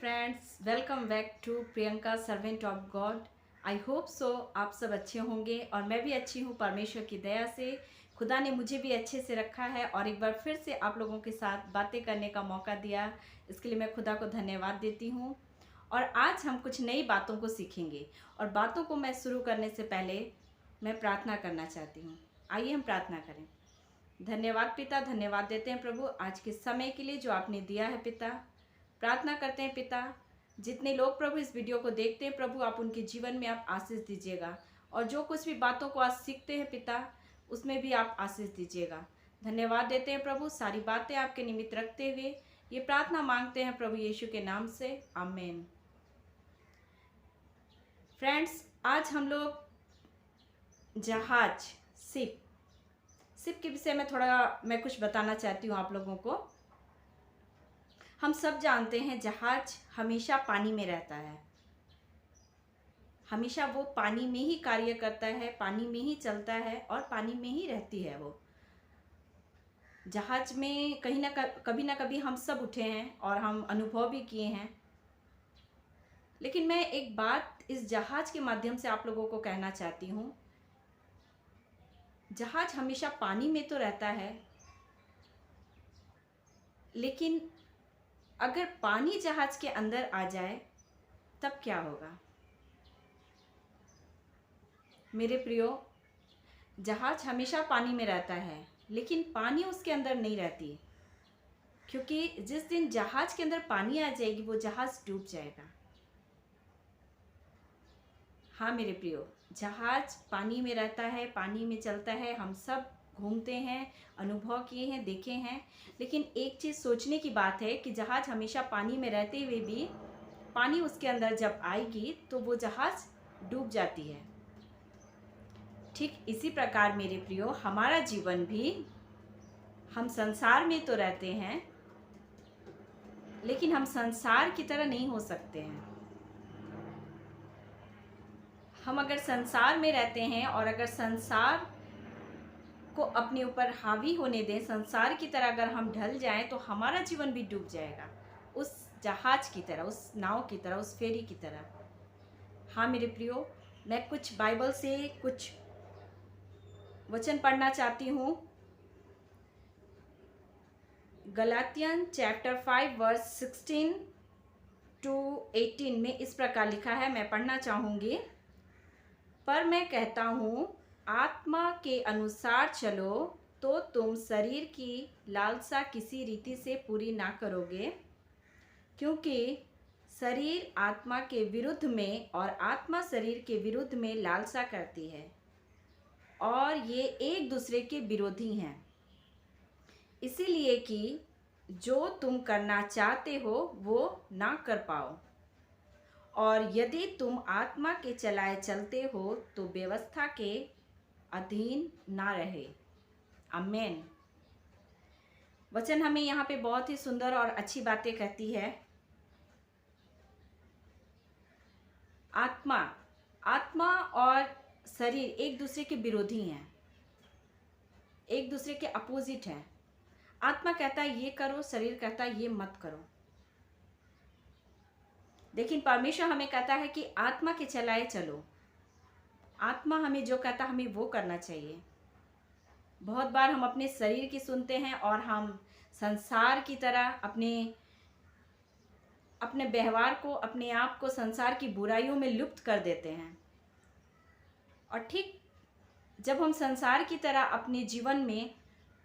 Friends, welcome back to Priyanka servant of God. I hope so आप सब अच्छे होंगे और मैं भी अच्छी हूँ परमेश्वर की दया से। खुदा ने मुझे भी अच्छे से रखा है और एक बार फिर से आप लोगों के साथ बातें करने का मौका दिया, इसके लिए मैं खुदा को धन्यवाद देती हूँ। और आज हम कुछ नई बातों को सीखेंगे और बातों को मैं शुरू करने से पहले मैं प्रार्थना करना चाहती हूँ। आइए हम प्रार्थना करें। धन्यवाद पिता, धन्यवाद देते हैं प्रभु आज के समय के लिए जो आपने दिया है पिता। प्रार्थना करते हैं पिता, जितने लोग प्रभु इस वीडियो को देखते हैं प्रभु, आप उनके जीवन में आप आशीष दीजिएगा और जो कुछ भी बातों को आज सीखते हैं पिता, उसमें भी आप आशीष दीजिएगा। धन्यवाद देते हैं प्रभु, सारी बातें आपके निमित्त रखते हुए ये प्रार्थना मांगते हैं प्रभु यीशु के नाम से, आमीन। फ्रेंड्स, आज हम लोग जहाज, शिप के विषय में थोड़ा मैं कुछ बताना चाहती हूँ आप लोगों को। हम सब जानते हैं जहाज हमेशा पानी में रहता है, हमेशा वो पानी में ही कार्य करता है, पानी में ही चलता है और पानी में ही रहती है। वो जहाज में कहीं ना कभी ना कभी हम सब उठे हैं और हम अनुभव भी किए हैं। लेकिन मैं एक बात इस जहाज के माध्यम से आप लोगों को कहना चाहती हूँ। जहाज हमेशा पानी में तो रहता है, लेकिन अगर पानी जहाज के अंदर आ जाए तब क्या होगा? मेरे प्रियो, जहाज हमेशा पानी में रहता है लेकिन पानी उसके अंदर नहीं रहती, क्योंकि जिस दिन जहाज के अंदर पानी आ जाएगी वो जहाज डूब जाएगा। हाँ मेरे प्रियो, जहाज पानी में रहता है, पानी में चलता है, हम सब घूमते हैं, अनुभव किए हैं, देखे हैं। लेकिन एक चीज़ सोचने की बात है कि जहाज हमेशा पानी में रहते हुए भी पानी उसके अंदर जब आएगी तो वो जहाज डूब जाती है। ठीक इसी प्रकार मेरे प्रियो, हमारा जीवन भी, हम संसार में तो रहते हैं लेकिन हम संसार की तरह नहीं हो सकते हैं। हम अगर संसार में रहते हैं और अगर संसार को अपने ऊपर हावी होने दें, संसार की तरह अगर हम ढल जाएं तो हमारा जीवन भी डूब जाएगा, उस जहाज की तरह, उस नाव की तरह, उस फेरी की तरह। हाँ मेरे प्रियो, मैं कुछ बाइबल से कुछ वचन पढ़ना चाहती हूँ। गलातियन चैप्टर 5 वर्स 16 to 18 में इस प्रकार लिखा है, मैं पढ़ना चाहूँगी। पर मैं कहता हूँ, आत्मा के अनुसार चलो तो तुम शरीर की लालसा किसी रीति से पूरी ना करोगे, क्योंकि शरीर आत्मा के विरुद्ध में और आत्मा शरीर के विरुद्ध में लालसा करती है और ये एक दूसरे के विरोधी हैं, इसीलिए कि जो तुम करना चाहते हो वो ना कर पाओ। और यदि तुम आत्मा के चलाए चलते हो तो व्यवस्था के अधीन ना रहे। आमेन। वचन हमें यहाँ पे बहुत ही सुंदर और अच्छी बातें कहती है। आत्मा और शरीर एक दूसरे के विरोधी हैं, एक दूसरे के अपोजिट हैं। आत्मा कहता है ये करो, शरीर कहता है ये मत करो। लेकिन परमेश्वर हमें कहता है कि आत्मा के चलाए चलो। आत्मा हमें जो कहता है हमें वो करना चाहिए। बहुत बार हम अपने शरीर की सुनते हैं और हम संसार की तरह अपने व्यवहार को, अपने आप को संसार की बुराइयों में लुप्त कर देते हैं। और ठीक जब हम संसार की तरह अपने जीवन में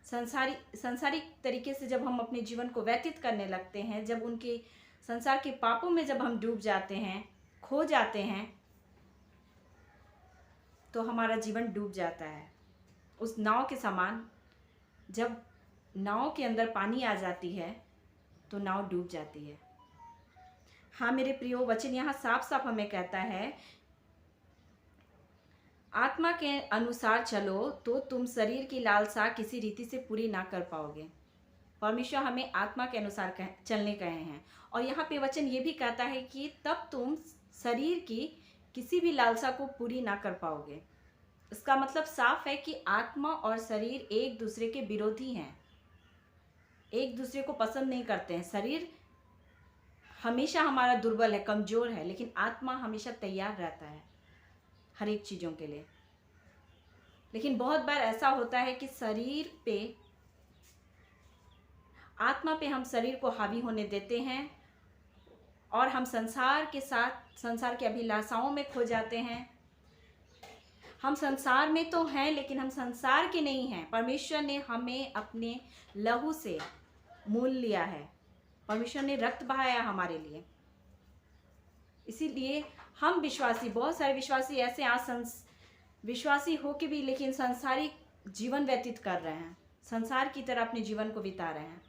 संसारिक तरीके से जब हम अपने जीवन को व्यतीत करने लगते हैं, जब उनके संसार के पापों में जब हम डूब जाते हैं, खो जाते हैं, तो हमारा जीवन डूब जाता है। उस नाव के समान, जब नाव के अंदर पानी आ जाती है तो नाव डूब जाती है। हाँ मेरे प्रियो, वचन यहाँ साफ साफ हमें कहता है, आत्मा के अनुसार चलो तो तुम शरीर की लालसा किसी रीति से पूरी ना कर पाओगे। परमेश्वर हमें आत्मा के अनुसार चलने कहे हैं। और यहाँ पे वचन ये भी कहता है कि तब तुम शरीर की किसी भी लालसा को पूरी ना कर पाओगे। इसका मतलब साफ है कि आत्मा और शरीर एक दूसरे के विरोधी हैं, एक दूसरे को पसंद नहीं करते हैं। शरीर हमेशा हमारा दुर्बल है, कमज़ोर है, लेकिन आत्मा हमेशा तैयार रहता है हर एक चीज़ों के लिए। लेकिन बहुत बार ऐसा होता है कि शरीर पे, आत्मा पे हम शरीर को हावी होने देते हैं और हम संसार के साथ, संसार की अभिलाषाओं में खो जाते हैं। हम संसार में तो हैं, लेकिन हम संसार के नहीं हैं। परमेश्वर ने हमें अपने लहू से मोल लिया है, परमेश्वर ने रक्त बहाया हमारे लिए। इसीलिए हम विश्वासी, बहुत सारे विश्वासी ऐसे आज विश्वासी हो के भी लेकिन संसारिक जीवन व्यतीत कर रहे हैं, संसार की तरह अपने जीवन को बिता रहे हैं।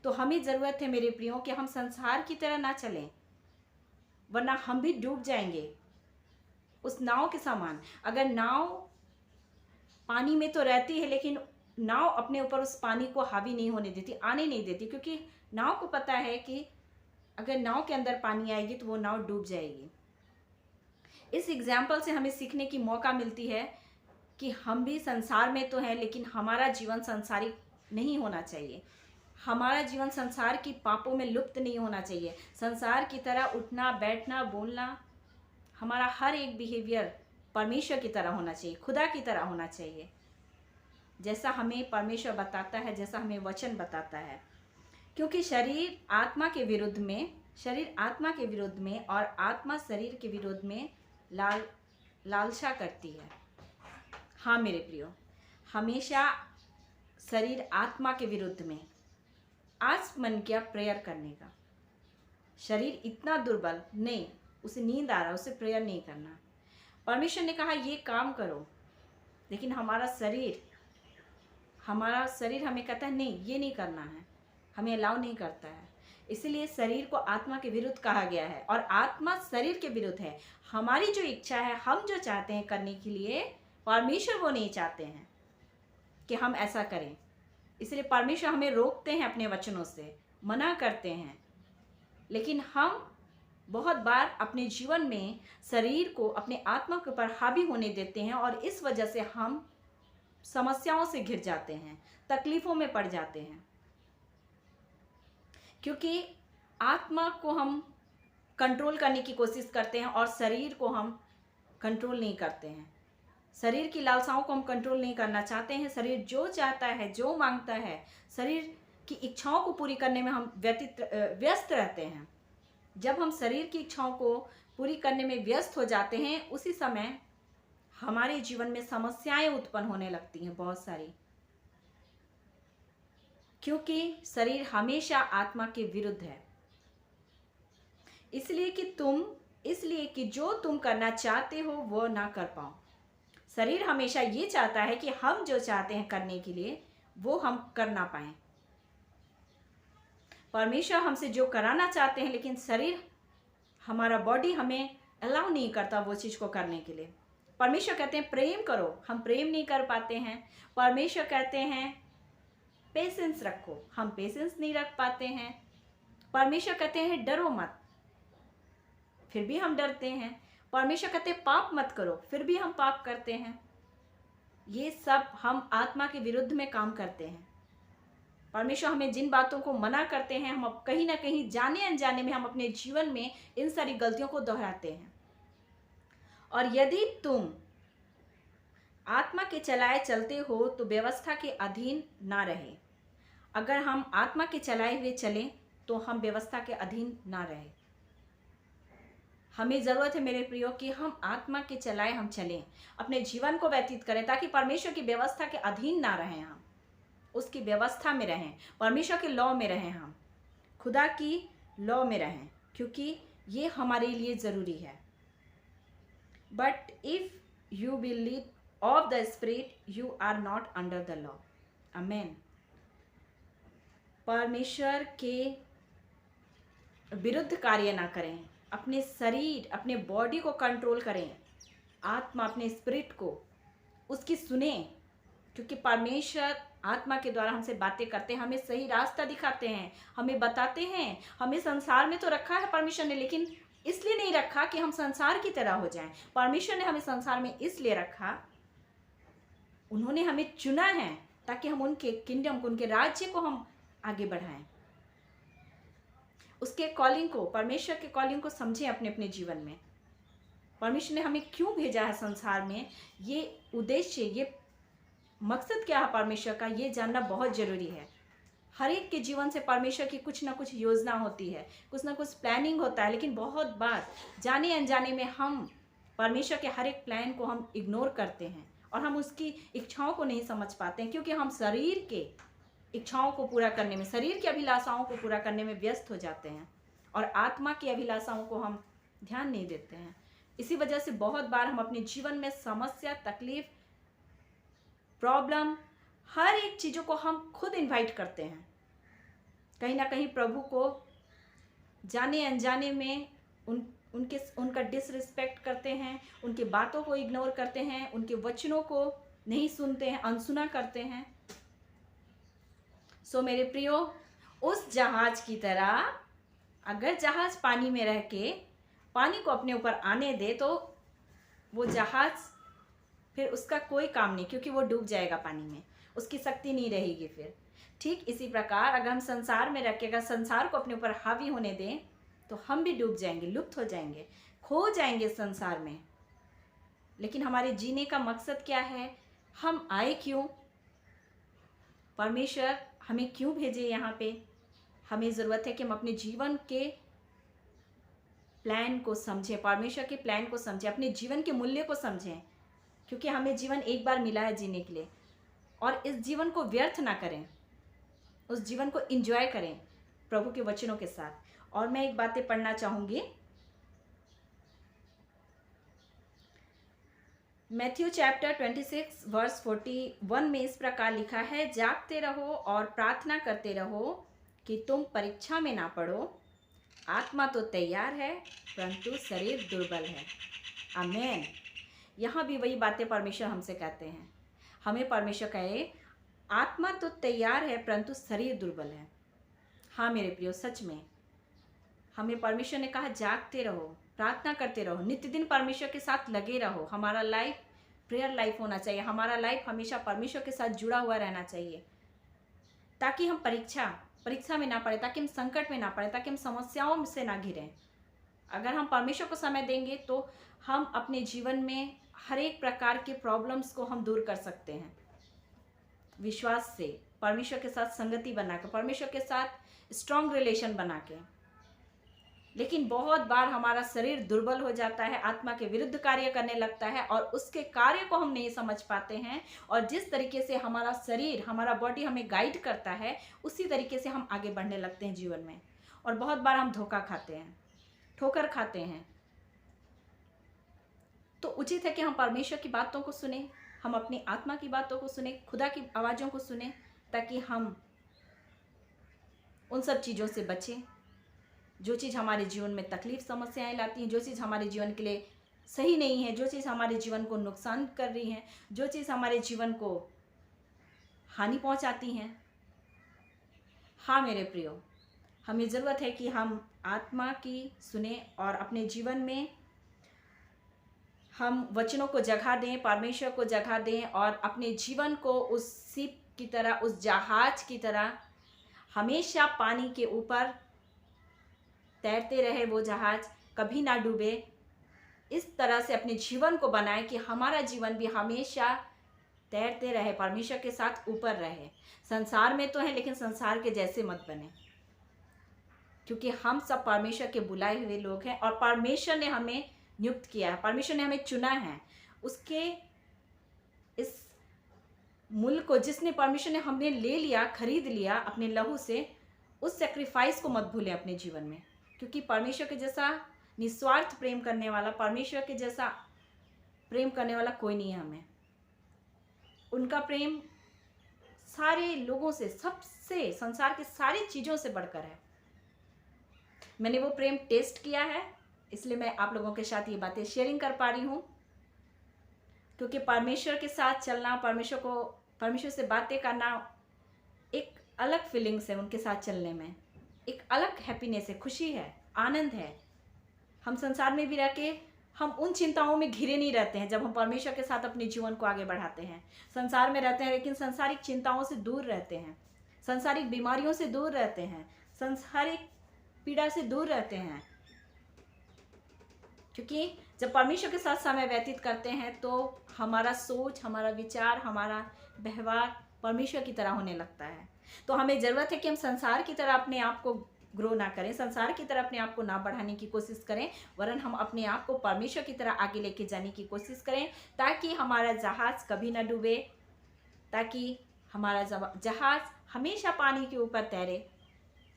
तो हमें ज़रूरत है मेरे प्रियो कि हम संसार की तरह ना चलें, वरना हम भी डूब जाएंगे उस नाव के समान। अगर नाव पानी में तो रहती है, लेकिन नाव अपने ऊपर उस पानी को हावी नहीं होने देती, आने नहीं देती, क्योंकि नाव को पता है कि अगर नाव के अंदर पानी आएगी तो वो नाव डूब जाएगी। इस एग्जाम्पल से हमें सीखने की मौका मिलती है कि हम भी संसार में तो हैं, लेकिन हमारा जीवन संसारिक नहीं होना चाहिए। हमारा जीवन संसार की पापों में लुप्त नहीं होना चाहिए। संसार की तरह उठना, बैठना, बोलना, हमारा हर एक बिहेवियर परमेश्वर की तरह होना चाहिए, खुदा की तरह होना चाहिए, जैसा हमें परमेश्वर बताता है, जैसा हमें वचन बताता है। क्योंकि शरीर आत्मा के विरुद्ध में और आत्मा शरीर के विरुद्ध में लालसा करती है। हाँ मेरे प्रियो, हमेशा शरीर आत्मा के विरुद्ध में। आज मन किया प्रेयर करने का, शरीर इतना दुर्बल नहीं, उसे नींद आ रहा, उसे प्रेयर नहीं करना। परमेश्वर ने कहा ये काम करो, लेकिन हमारा शरीर हमें कहता है नहीं, ये नहीं करना है, हमें अलाउ नहीं करता है। इसलिए शरीर को आत्मा के विरुद्ध कहा गया है और आत्मा शरीर के विरुद्ध है। हमारी जो इच्छा है, हम जो चाहते हैं करने के लिए, परमेश्वर वो नहीं चाहते हैं कि हम ऐसा करें। इसलिए परमेश्वर हमें रोकते हैं, अपने वचनों से मना करते हैं। लेकिन हम बहुत बार अपने जीवन में शरीर को अपने आत्मा के ऊपर हावी होने देते हैं और इस वजह से हम समस्याओं से घिर जाते हैं, तकलीफ़ों में पड़ जाते हैं। क्योंकि आत्मा को हम कंट्रोल करने की कोशिश करते हैं और शरीर को हम कंट्रोल नहीं करते हैं। शरीर की लालसाओं को हम कंट्रोल नहीं करना चाहते हैं। शरीर जो चाहता है, जो मांगता है, शरीर की इच्छाओं को पूरी करने में हम व्यस्त रहते हैं। जब हम शरीर की इच्छाओं को पूरी करने में व्यस्त हो जाते हैं, उसी समय हमारे जीवन में समस्याएं उत्पन्न होने लगती हैं, बहुत सारी। क्योंकि शरीर हमेशा आत्मा के विरुद्ध है। इसलिए कि जो तुम करना चाहते हो वो ना कर पाओ। शरीर हमेशा ये चाहता है कि हम जो चाहते हैं करने के लिए वो हम कर ना पाएं। परमेश्वर हमसे जो कराना चाहते हैं, लेकिन शरीर, हमारा बॉडी हमें अलाउ नहीं करता वो चीज़ को करने के लिए। परमेश्वर कहते हैं प्रेम करो, हम प्रेम नहीं कर पाते हैं। परमेश्वर कहते हैं पेशेंस रखो, हम पेशेंस नहीं रख पाते हैं। परमेश्वर कहते हैं डरो मत, फिर भी हम डरते हैं। परमेश्वर कहते हैं पाप मत करो, फिर भी हम पाप करते हैं। ये सब हम आत्मा के विरुद्ध में काम करते हैं। परमेश्वर हमें जिन बातों को मना करते हैं, हम अब कहीं ना कहीं जाने अनजाने में हम अपने जीवन में इन सारी गलतियों को दोहराते हैं। और यदि तुम आत्मा के चलाए चलते हो तो व्यवस्था के अधीन ना रहे। अगर हम आत्मा के चलाए हुए चलें तो हम व्यवस्था के अधीन ना रहे। हमें ज़रूरत है मेरे प्रियो कि हम आत्मा के चलाए हम चलें, अपने जीवन को व्यतीत करें, ताकि परमेश्वर की व्यवस्था के अधीन ना रहें, हम उसकी व्यवस्था में रहें, परमेश्वर के लॉ में रहें, हम खुदा की लॉ में रहें, क्योंकि ये हमारे लिए ज़रूरी है। But if you will live of the spirit you are not under the law. Amen. परमेश्वर के विरुद्ध कार्य ना करें, अपने शरीर, अपने बॉडी को कंट्रोल करें, आत्मा, अपने स्पिरिट को उसकी सुने, क्योंकि परमेश्वर आत्मा के द्वारा हमसे बातें करते हैं, हमें सही रास्ता दिखाते हैं, हमें बताते हैं। हमें संसार में तो रखा है परमेश्वर ने, लेकिन इसलिए नहीं रखा कि हम संसार की तरह हो जाएं। परमेश्वर ने हमें संसार में इसलिए रखा, उन्होंने हमें चुना है ताकि हम उनके किंगडम को, उनके राज्य को हम आगे बढ़ाएं। उसके कॉलिंग को, परमेश्वर के कॉलिंग को समझें अपने अपने जीवन में। परमेश्वर ने हमें क्यों भेजा है संसार में, ये उद्देश्य, ये मकसद क्या है परमेश्वर का, ये जानना बहुत ज़रूरी है। हर एक के जीवन से परमेश्वर की कुछ ना कुछ योजना होती है, कुछ ना कुछ प्लानिंग होता है, लेकिन बहुत बार जाने अनजाने में हम परमेश्वर के हर एक प्लान को हम इग्नोर करते हैं और हम उसकी इच्छाओं को नहीं समझ पाते हैं, क्योंकि हम शरीर के इच्छाओं को पूरा करने में, शरीर की अभिलाषाओं को पूरा करने में व्यस्त हो जाते हैं और आत्मा की अभिलाषाओं को हम ध्यान नहीं देते हैं। इसी वजह से बहुत बार हम अपने जीवन में समस्या, तकलीफ, प्रॉब्लम, हर एक चीज़ों को हम खुद इनवाइट करते हैं। कहीं ना कहीं प्रभु को जाने अनजाने में उनका डिसरिस्पेक्ट करते हैं, उनकी बातों को इग्नोर करते हैं, उनके वचनों को नहीं सुनते हैं, अनसुना करते हैं। सो मेरे प्रियो, उस जहाज की तरह अगर जहाज पानी में रह के पानी को अपने ऊपर आने दे तो वो जहाज फिर उसका कोई काम नहीं, क्योंकि वो डूब जाएगा पानी में, उसकी शक्ति नहीं रहेगी फिर। ठीक इसी प्रकार अगर हम संसार में रख के अगर संसार को अपने ऊपर हावी होने दें तो हम भी डूब जाएंगे, लुप्त हो जाएंगे, खो जाएंगे संसार में। लेकिन हमारे जीने का मकसद क्या है, हम आए क्यों, परमेश्वर हमें क्यों भेजे यहाँ पे, हमें ज़रूरत है कि हम अपने जीवन के प्लान को समझें, परमेश्वर के प्लान को समझें, अपने जीवन के मूल्य को समझें, क्योंकि हमें जीवन एक बार मिला है जीने के लिए, और इस जीवन को व्यर्थ ना करें, उस जीवन को एंजॉय करें प्रभु के वचनों के साथ। और मैं एक बातें पढ़ना चाहूँगी, मैथ्यू चैप्टर 26 वर्स 41 में इस प्रकार लिखा है, जागते रहो और प्रार्थना करते रहो कि तुम परीक्षा में ना पड़ो। आत्मा तो तैयार है परंतु शरीर दुर्बल है। आमेन। यहाँ भी वही बातें परमेश्वर हमसे कहते हैं। हमें परमेश्वर कहे आत्मा तो तैयार है परंतु शरीर दुर्बल है। हाँ मेरे प्रियो, सच में हमें परमेश्वर ने कहा जागते रहो, प्रार्थना करते रहो, नित्य दिन परमेश्वर के साथ लगे रहो। हमारा लाइफ प्रेयर लाइफ होना चाहिए, हमारा लाइफ हमेशा परमेश्वर के साथ जुड़ा हुआ रहना चाहिए, ताकि हम परीक्षा में ना पड़े, ताकि हम संकट में ना पड़े, ताकि हम समस्याओं से ना घिरें। अगर हम परमेश्वर को समय देंगे तो हम अपने जीवन में हर एक प्रकार के प्रॉब्लम्स को हम दूर कर सकते हैं, विश्वास से, परमेश्वर के साथ संगति बना के, परमेश्वर के साथ स्ट्रॉन्ग रिलेशन बना के। लेकिन बहुत बार हमारा शरीर दुर्बल हो जाता है, आत्मा के विरुद्ध कार्य करने लगता है और उसके कार्य को हम नहीं समझ पाते हैं, और जिस तरीके से हमारा शरीर, हमारा बॉडी हमें गाइड करता है, उसी तरीके से हम आगे बढ़ने लगते हैं जीवन में। और बहुत बार हम धोखा खाते हैं, ठोकर खाते हैं। तो उचित है कि हम परमेश्वर की बातों को सुने, हम अपनी आत्मा की बातों को सुने, खुदा की आवाज़ों को सुने, ताकि हम उन सब चीज़ों से बचें जो चीज़ हमारे जीवन में तकलीफ, समस्याएं लाती हैं, जो चीज़ हमारे जीवन के लिए सही नहीं है, जो चीज़ हमारे जीवन को नुकसान कर रही है, जो चीज़ हमारे जीवन को हानि पहुंचाती हैं। हाँ मेरे प्रियो, हमें ज़रूरत है कि हम आत्मा की सुने और अपने जीवन में हम वचनों को जगह दें, परमेश्वर को जगह दें, और अपने जीवन को उस शिप की तरह, उस जहाज की तरह हमेशा पानी के ऊपर तैरते रहे, वो जहाज कभी ना डूबे। इस तरह से अपने जीवन को बनाए कि हमारा जीवन भी हमेशा तैरते रहे, परमेश्वर के साथ ऊपर रहे। संसार में तो है, लेकिन संसार के जैसे मत बने, क्योंकि हम सब परमेश्वर के बुलाए हुए लोग हैं और परमेश्वर ने हमें नियुक्त किया है, परमेश्वर ने हमें चुना है। उसके इस मूल्य को, जिसने परमेश्वर ने हमें ले लिया, खरीद लिया अपने लहू से, उस सेक्रीफाइस को मत भूलें अपने जीवन में, क्योंकि परमेश्वर के जैसा निस्वार्थ प्रेम करने वाला, परमेश्वर के जैसा प्रेम करने वाला कोई नहीं है हमें। उनका प्रेम सारे लोगों से, सबसे, संसार की सारी चीज़ों से बढ़कर है। मैंने वो प्रेम टेस्ट किया है, इसलिए मैं आप लोगों के साथ ये बातें शेयरिंग कर पा रही हूँ, क्योंकि परमेश्वर के साथ चलना, परमेश्वर से बातें करना एक अलग फीलिंग्स है। उनके साथ चलने में एक अलग हैप्पीनेस है, खुशी है, आनंद है। हम संसार में भी रह के हम उन चिंताओं में घिरे नहीं रहते हैं जब हम परमेश्वर के साथ अपने जीवन को आगे बढ़ाते हैं। संसार में रहते हैं लेकिन संसारिक चिंताओं से दूर रहते हैं, संसारिक बीमारियों से दूर रहते हैं, संसारिक पीड़ा से दूर रहते हैं, क्योंकि जब परमेश्वर के साथ समय व्यतीत करते हैं तो हमारा सोच, हमारा विचार, हमारा व्यवहार परमेश्वर की तरह होने लगता है। तो हमें ज़रूरत है कि हम संसार की तरह अपने आप को ग्रो ना करें, संसार की तरह अपने आप को ना बढ़ाने की कोशिश करें, वरन हम अपने आप को परमेश्वर की तरह आगे लेके जाने की कोशिश करें, ताकि हमारा जहाज़ कभी ना डूबे, ताकि हमारा जहाज़ हमेशा पानी के ऊपर तैरे,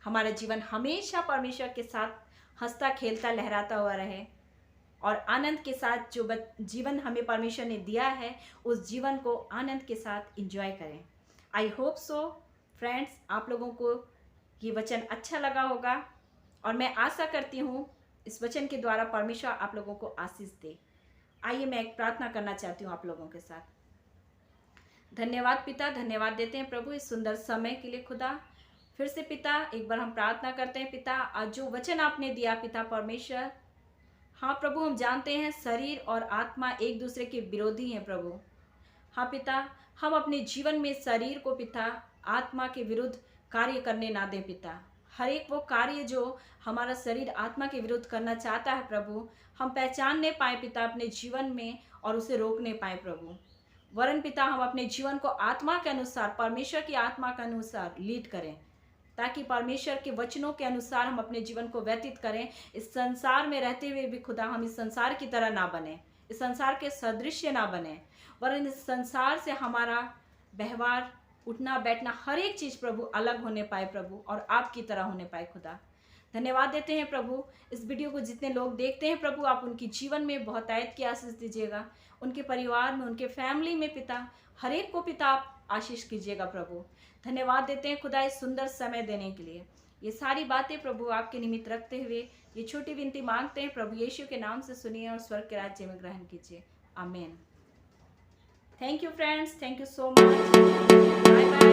हमारा जीवन हमेशा परमेश्वर के साथ हंसता खेलता लहराता हुआ रहे, और आनंद के साथ जो जीवन हमें परमेश्वर ने दिया है उस जीवन को आनंद के साथ एंजॉय करें। आई होप सो फ्रेंड्स, आप लोगों को ये वचन अच्छा लगा होगा, और मैं आशा करती हूँ इस वचन के द्वारा परमेश्वर आप लोगों को आशीष दे। आइए मैं एक प्रार्थना करना चाहती हूँ आप लोगों के साथ। धन्यवाद पिता, धन्यवाद देते हैं प्रभु इस सुंदर समय के लिए। खुदा फिर से पिता एक बार हम प्रार्थना करते हैं पिता, आज जो वचन आपने दिया पिता परमेश्वर, हाँ प्रभु, हम जानते हैं शरीर और आत्मा एक दूसरे के विरोधी हैं प्रभु। हाँ पिता, हम अपने जीवन में शरीर को पिता आत्मा के विरुद्ध कार्य करने ना दें पिता। हर एक वो कार्य जो हमारा शरीर आत्मा के विरुद्ध करना चाहता है प्रभु, हम पहचानने पाए पिता अपने जीवन में और उसे रोकने पाए प्रभु। वरन पिता हम अपने जीवन को आत्मा के अनुसार, परमेश्वर की आत्मा के अनुसार लीड करें, ताकि परमेश्वर के वचनों के अनुसार हम अपने जीवन को व्यतीत करें। इस संसार में रहते हुए भी खुदा हम इस संसार की तरह ना बने, इस संसार के सदृश्य ना बने, वरन इस संसार से हमारा व्यवहार, उठना बैठना, हर एक चीज़ प्रभु अलग होने पाए प्रभु, और आपकी तरह होने पाए खुदा। धन्यवाद देते हैं प्रभु, इस वीडियो को जितने लोग देखते हैं प्रभु, आप उनके जीवन में बहुत आयत की आशीष दीजिएगा, उनके परिवार में, उनके फैमिली में पिता, हर एक को पिता आप आशीष कीजिएगा प्रभु। धन्यवाद देते हैं खुदा इस सुंदर समय देने के लिए। ये सारी बातें प्रभु आपके निमित्त रखते हुए ये छोटी विनती मांगते हैं प्रभु यीशु के नाम से, सुनिए और स्वर्ग के राज्य में ग्रहण कीजिए। आमीन। Thank you friends, thank you so much. Bye bye.